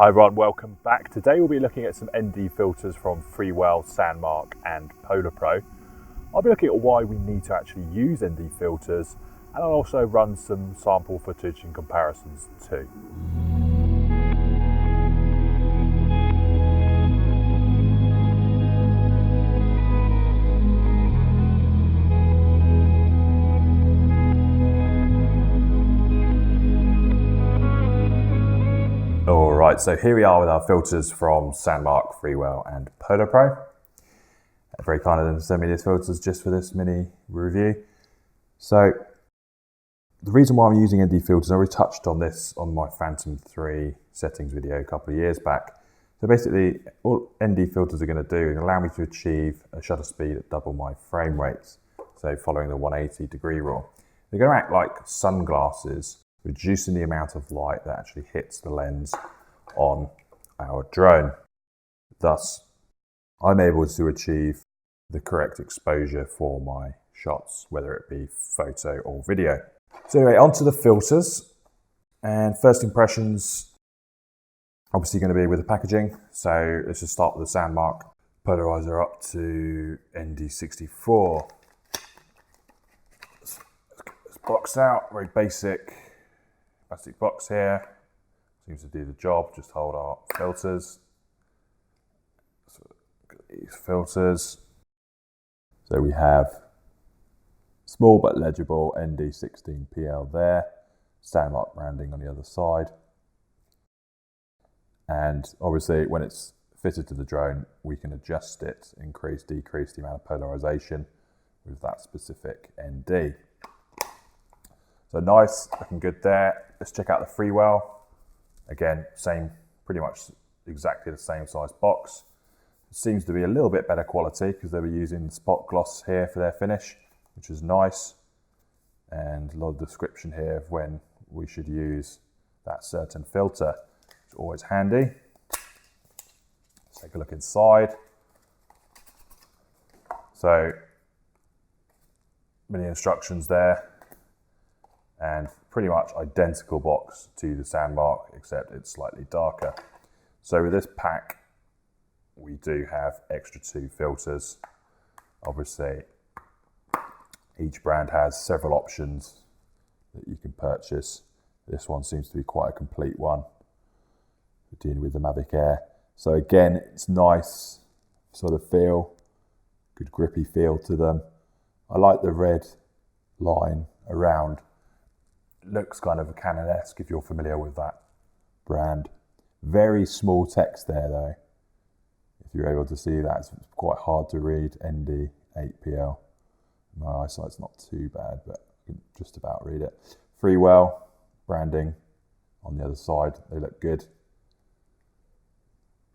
Hi everyone, welcome back. Today we'll be looking at some ND filters from Freewell, Sandmarc and PolarPro. I'll be looking at why we need to actually use ND filters, and I'll also run some sample footage and comparisons too. Alright, so here we are with our filters from Sandmarc, Freewell and PolarPro. Very kind of them to send me these filters just for this mini review. So the reason why I'm using ND filters, I already touched on this on my Phantom 3 settings video a couple of years back. So basically all ND filters are going to do is allow me to achieve a shutter speed at double my frame rates. So following the 180 degree rule. They're going to act like sunglasses, reducing the amount of light that actually hits the lens on our drone. Thus, I'm able to achieve the correct exposure for my shots, whether it be photo or video. So anyway, onto the filters. And first impressions, obviously going to be with the packaging. So let's just start with the Sandmarc polarizer up to ND64. Let's get this box out, very basic plastic box here. Seems to do the job, just hold our filters. So look at these filters. So we have small but legible ND16PL there, Sandmarc branding on the other side. And obviously when it's fitted to the drone, we can adjust it, increase, decrease the amount of polarization with that specific ND. So nice, looking good there. Let's check out the Freewell. Again, same, pretty much exactly the same size box. It seems to be a little bit better quality because they were using spot gloss here for their finish, which is nice. And a lot of description here of when we should use that certain filter. It's always handy. Let's take a look inside. So, many instructions there. And pretty much identical box to the Sandmarc, except it's slightly darker. So with this pack, we do have extra 2 filters. Obviously, each brand has several options that you can purchase. This one seems to be quite a complete one. We're dealing with the Mavic Air. So again, it's nice sort of feel, good grippy feel to them. I like the red line around. Looks kind of a Canon-esque if you're familiar with that brand. Very small text there though. If you're able to see that, it's quite hard to read. ND8PL. My eyesight's not too bad, but I can just about read it. Freewell branding on the other side. They look good.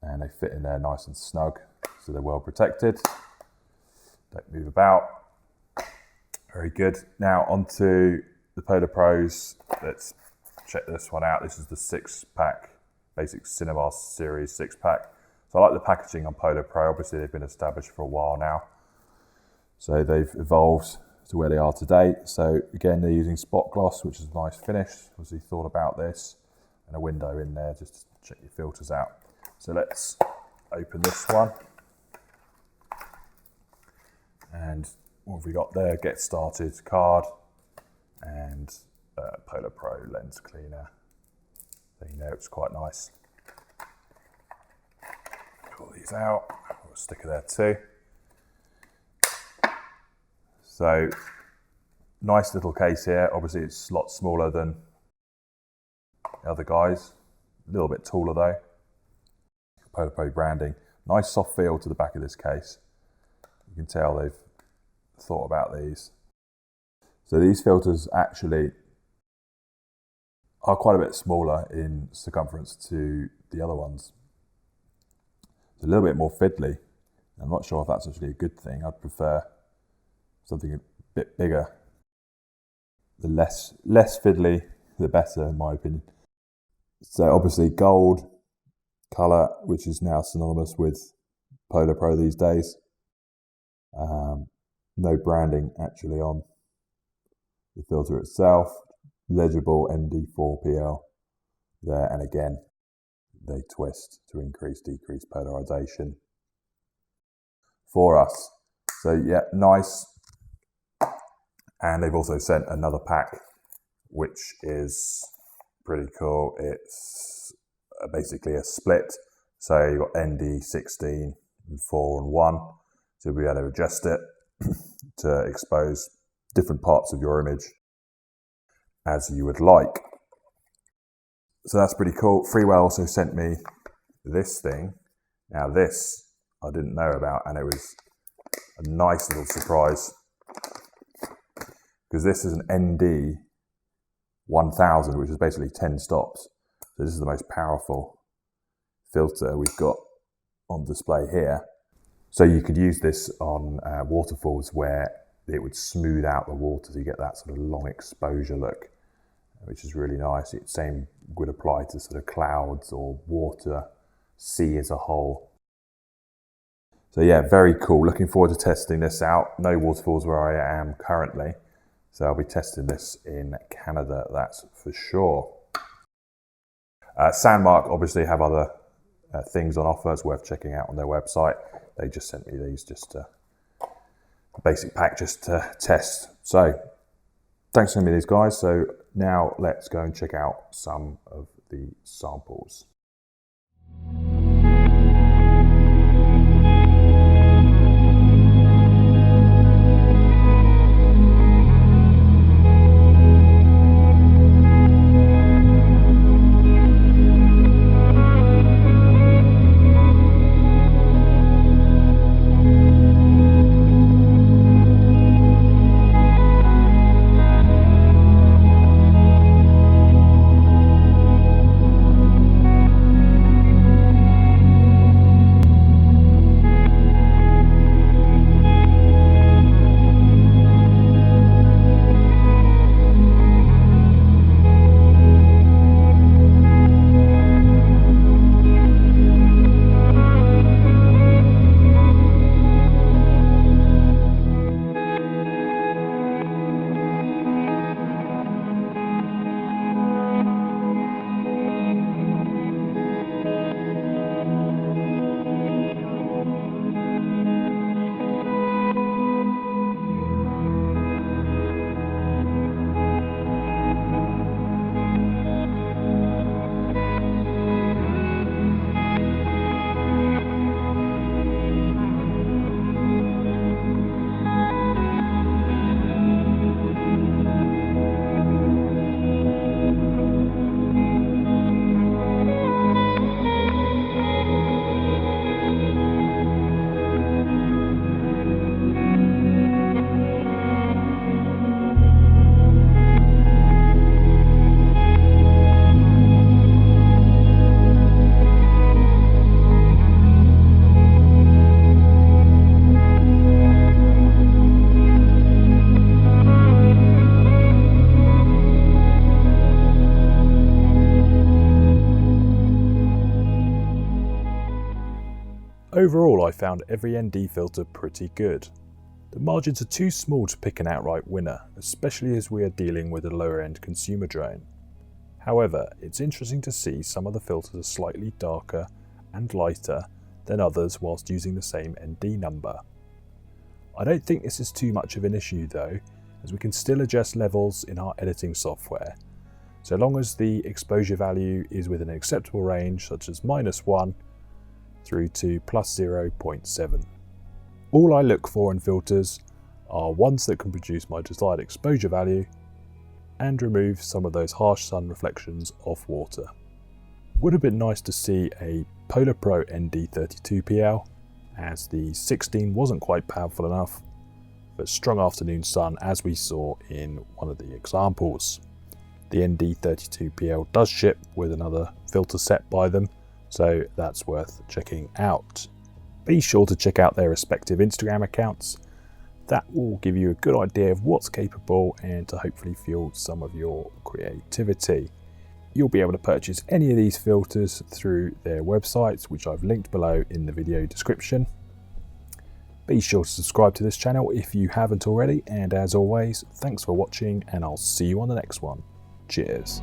And they fit in there nice and snug, so they're well protected. Don't move about. Very good. Now onto the PolarPros. Let's check this one out. This is the 6-pack, basic Cinema Series 6-pack. So I like the packaging on PolarPro. Obviously they've been established for a while now. So they've evolved to where they are today. So again, they're using spot gloss, which is a nice finish. Obviously thought about this, and a window in there just to check your filters out. So let's open this one. And what have we got there? Get started card. And PolarPro lens cleaner. So you know it's quite nice. Pull these out. Got a sticker there too. So nice little case here. Obviously it's a lot smaller than the other guys. A little bit taller though. PolarPro branding. Nice soft feel to the back of this case. You can tell they've thought about these. So these filters actually are quite a bit smaller in circumference to the other ones. It's a little bit more fiddly. I'm not sure if that's actually a good thing. I'd prefer something a bit bigger. The less fiddly, the better in my opinion. So obviously gold colour, which is now synonymous with PolarPro these days. No branding actually on the filter itself. Legible ND4PL there, and again they twist to decrease polarization for us. So yeah, nice. And they've also sent another pack, which is pretty cool. It's basically a split. So you've got ND 16 and 4 and 1. So you'll be able to adjust it to expose different parts of your image as you would like. So that's pretty cool. Freewell also sent me this thing. Now this I didn't know about, and it was a nice little surprise because this is an ND 1000, which is basically 10 stops. So this is the most powerful filter we've got on display here. So you could use this on waterfalls where it would smooth out the water, so you get that sort of long exposure look, which is really nice. Same would apply to sort of clouds or water, sea as a whole. So yeah, very cool. Looking forward to testing this out. No waterfalls where I am currently, so I'll be testing this in Canada, that's for sure. Sandmarc obviously have other things on offer. It's worth checking out on their website. They just sent me these, just a basic pack just to test. So thanks for sending me these, guys. So now let's go and check out some of the samples. Overall, I found every ND filter pretty good. The margins are too small to pick an outright winner, especially as we are dealing with a lower end consumer drone. However, it's interesting to see some of the filters are slightly darker and lighter than others whilst using the same ND number. I don't think this is too much of an issue though, as we can still adjust levels in our editing software, so long as the exposure value is within an acceptable range, such as -1 through to +0.7. All I look for in filters are ones that can produce my desired exposure value and remove some of those harsh sun reflections off water. Would have been nice to see a PolarPro ND32PL, as the 16 wasn't quite powerful enough for strong afternoon sun, as we saw in one of the examples. The ND32PL does ship with another filter set by them, so that's worth checking out. Be sure to check out their respective Instagram accounts. That will give you a good idea of what's capable and to hopefully fuel some of your creativity. You'll be able to purchase any of these filters through their websites, which I've linked below in the video description. Be sure to subscribe to this channel if you haven't already, and as always, thanks for watching and I'll see you on the next one. Cheers.